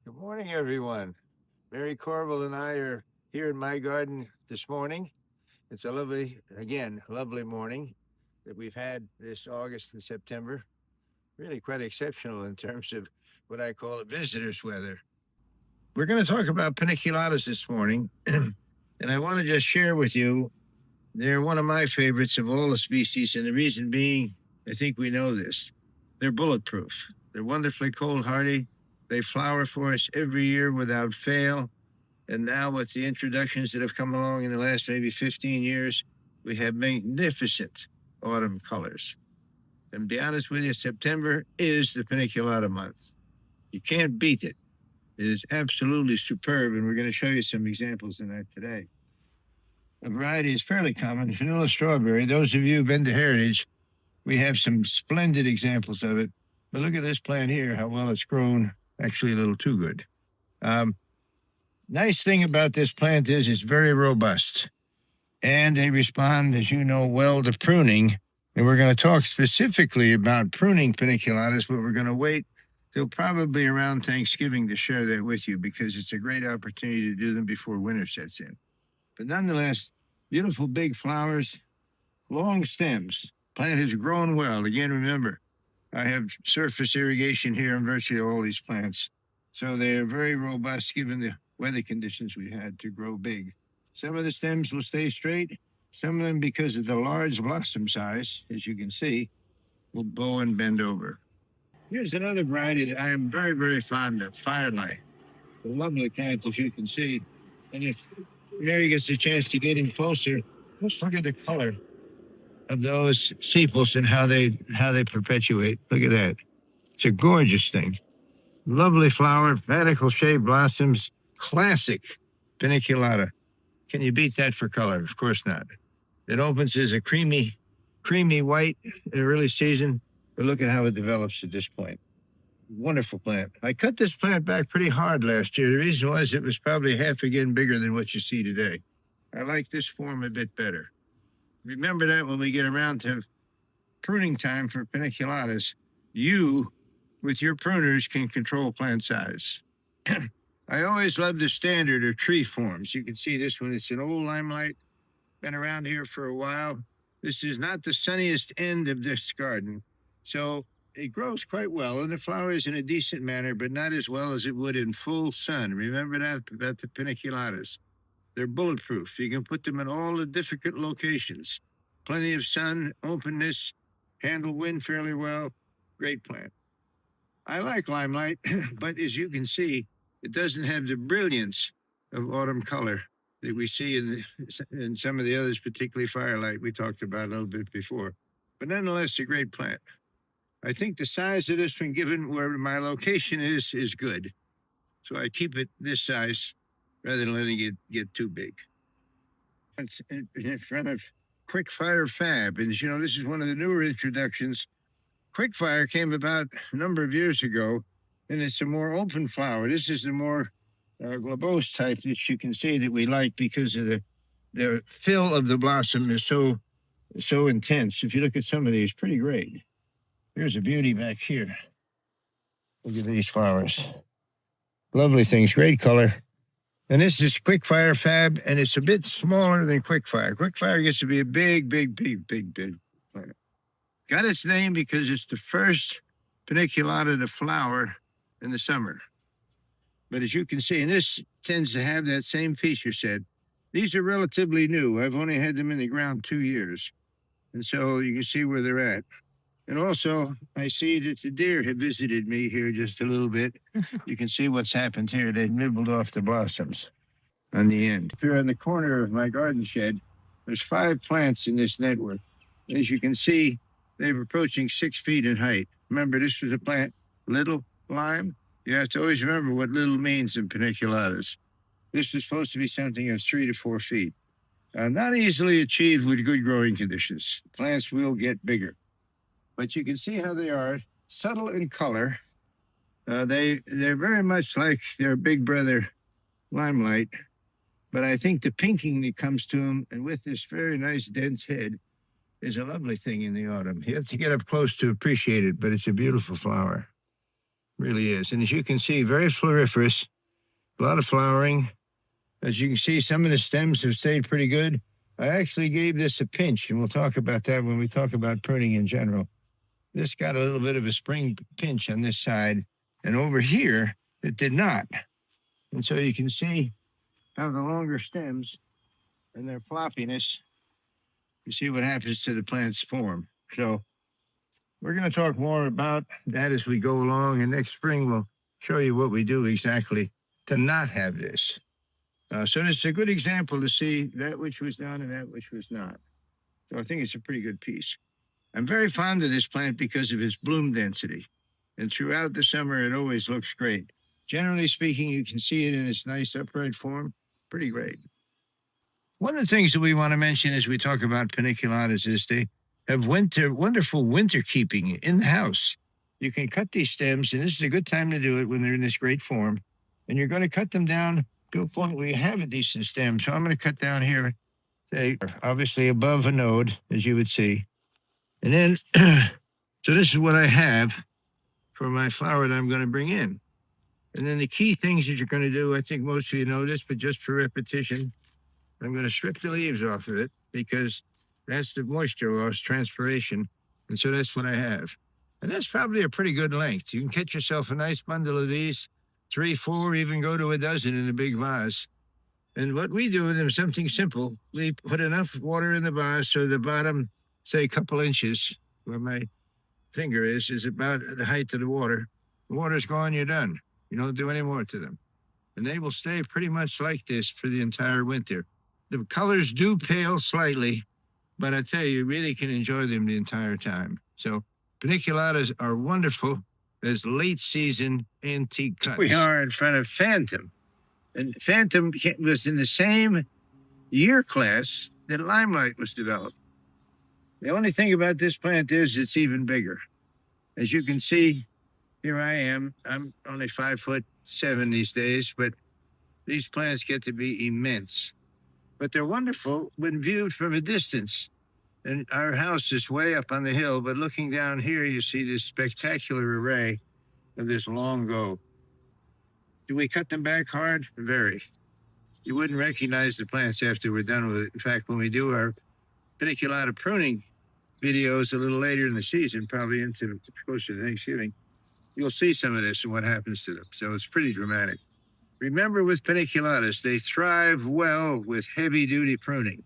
Good morning, everyone. Mary Corville and I are here in my garden this morning. It's a lovely morning that we've had this August and September. Really quite exceptional in terms of what I call a visitor's weather. We're going to talk about paniculatas this morning, and I want to just share with you they're one of my favorites of all the species, and the reason being, I think we know this. They're bulletproof. They're wonderfully cold hardy. They flower for us every year without fail. And now, with the introductions that have come along in the last maybe 15 years, we have magnificent autumn colors. And to be honest with you, September is the paniculata month. You can't beat it. It is absolutely superb, and we're going to show you some examples of that today. A variety is fairly common, vanilla strawberry. Those of you who've been to Heritage, we have some splendid examples of it. But look at this plant here, how well it's grown. Actually, a little too good. Nice thing about this plant is it's very robust. And they respond, as you know, well to pruning. And we're going to talk specifically about pruning paniculatas, but we're going to wait till probably around Thanksgiving to share that with you because it's a great opportunity to do them before winter sets in. But nonetheless, beautiful big flowers, long stems. Plant has grown well. Again, remember, I have surface irrigation here in virtually all these plants. So they are very robust given the weather conditions we had to grow big. Some of the stems will stay straight. Some of them, because of the large blossom size, as you can see, will bow and bend over. Here's another variety that I am very, very fond of, Firelight. A lovely plant, as you can see. And if Mary gets a chance to get in closer, let's look at the color of those sepals and how they perpetuate. Look at that. It's a gorgeous thing. Lovely flower, panicle-shaped blossoms, classic paniculata. Can you beat that for color? Of course not. It opens as a creamy white in early season, but look at how it develops at this point. Wonderful plant. I cut this plant back pretty hard last year. The reason was it was probably half again bigger than what you see today. I like this form a bit better. Remember that when we get around to pruning time for paniculatas, you, with your pruners, can control plant size. I always love the standard or tree forms. You can see this one. It's an old limelight, been around here for a while. This is not the sunniest end of this garden, so it grows quite well, and the flowers in a decent manner, but not as well as it would in full sun. Remember that about the paniculatas. They're bulletproof. You can put them in all the difficult locations. Plenty of sun, openness, handle wind fairly well. Great plant. I like limelight, but as you can see, it doesn't have the brilliance of autumn color that we see in some of the others, particularly Firelight we talked about a little bit before. But nonetheless, a great plant. I think the size of this one, given where my location is good. So I keep it this size rather than letting it get too big. It's in front of Quickfire Fab. And, you know, this is one of the newer introductions. Quickfire came about a number of years ago, and it's a more open flower. This is the more globose type that you can see that we like because of the fill of the blossom is so intense. If you look at some of these, pretty great. Here's a beauty back here. Look at these flowers. Lovely things, great color. And this is Quickfire Fab, and it's a bit smaller than Quickfire. Quickfire gets to be a big plant. Got its name because it's the first paniculata to flower in the summer. But as you can see, and this tends to have that same feature set. These are relatively new. I've only had them in the ground 2 years. And so you can see where they're at. And also, I see that the deer have visited me here just a little bit. You can see what's happened here. They've nibbled off the blossoms on the end. Here on the corner of my garden shed, there's 5 plants in this network. As you can see, they're approaching 6 feet in height. Remember, this was a plant, little lime. You have to always remember what little means in paniculatas. This is supposed to be something of 3 to 4 feet. Not easily achieved with good growing conditions. Plants will get bigger. But you can see how they are, subtle in color. They're very much like their big brother, Limelight. But I think the pinking that comes to them, and with this very nice dense head, is a lovely thing in the autumn. You have to get up close to appreciate it, but it's a beautiful flower. Really is. And as you can see, very floriferous, a lot of flowering. As you can see, some of the stems have stayed pretty good. I actually gave this a pinch, and we'll talk about that when we talk about pruning in general. This got a little bit of a spring pinch on this side, and over here, it did not. And so you can see how the longer stems and their floppiness, you see what happens to the plant's form. So we're going to talk more about that as we go along, and next spring we'll show you what we do exactly to not have this. So this is a good example to see that which was done and that which was not. So I think it's a pretty good piece. I'm very fond of this plant because of its bloom density. And throughout the summer, it always looks great. Generally speaking, you can see it in its nice upright form. Pretty great. One of the things that we want to mention as we talk about paniculatas is they have wonderful winter keeping in the house. You can cut these stems, and this is a good time to do it when they're in this great form. And you're going to cut them down to a point where you have a decent stem. So I'm going to cut down here, say, obviously above a node, as you would see. And then, so this is what I have for my flower that I'm going to bring in. And then the key things that you're going to do, I think most of you know this, but just for repetition, I'm going to strip the leaves off of it because that's the moisture loss, transpiration. And so that's what I have. And that's probably a pretty good length. You can get yourself a nice bundle of these, 3, 4, even go to a dozen in a big vase. And what we do with them is something simple. We put enough water in the vase so the bottom, say a couple inches, where my finger is about the height of the water. The water's gone, you're done. You don't do any more to them. And they will stay pretty much like this for the entire winter. The colors do pale slightly, but I tell you, you really can enjoy them the entire time. So paniculatas are wonderful as late season antique cuts. We are in front of Phantom. And Phantom was in the same year class that Limelight was developed. The only thing about this plant is it's even bigger. As you can see, here I am. I'm only 5'7" these days, but these plants get to be immense. But they're wonderful when viewed from a distance. And our house is way up on the hill, but looking down here, you see this spectacular array of this longo. Do we cut them back hard? Very. You wouldn't recognize the plants after we're done with it. In fact, when we do our paniculata pruning videos a little later in the season, probably into closer to Thanksgiving, you'll see some of this and what happens to them. So it's pretty dramatic. Remember, with paniculatas, they thrive well with heavy-duty pruning.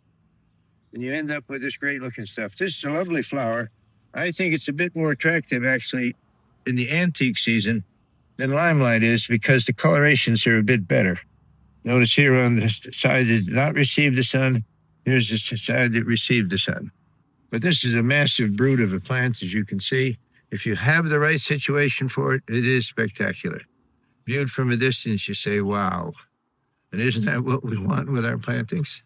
And you end up with this great-looking stuff. This is a lovely flower. I think it's a bit more attractive, actually, in the antique season than Limelight is because the colorations are a bit better. Notice here on this side that did not receive the sun. Here's the side that received the sun. But this is a massive brood of a plant, as you can see. If you have the right situation for it, it is spectacular. Viewed from a distance, you say, wow. And isn't that what we want with our plantings?